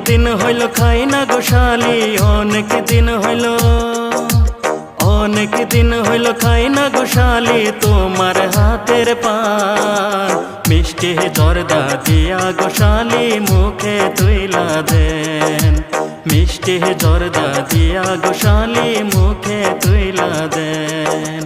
দিন হইল খাই না গোশালি, অনেক দিন হইল খাই না গোশালি তোমার হাতের পান। মিষ্টি জর্দা দিয়া গোশালি মুখে তুইলা দেন, মিষ্টি জর্দা দিয়া গোশালি মুখে তুইলা দেন।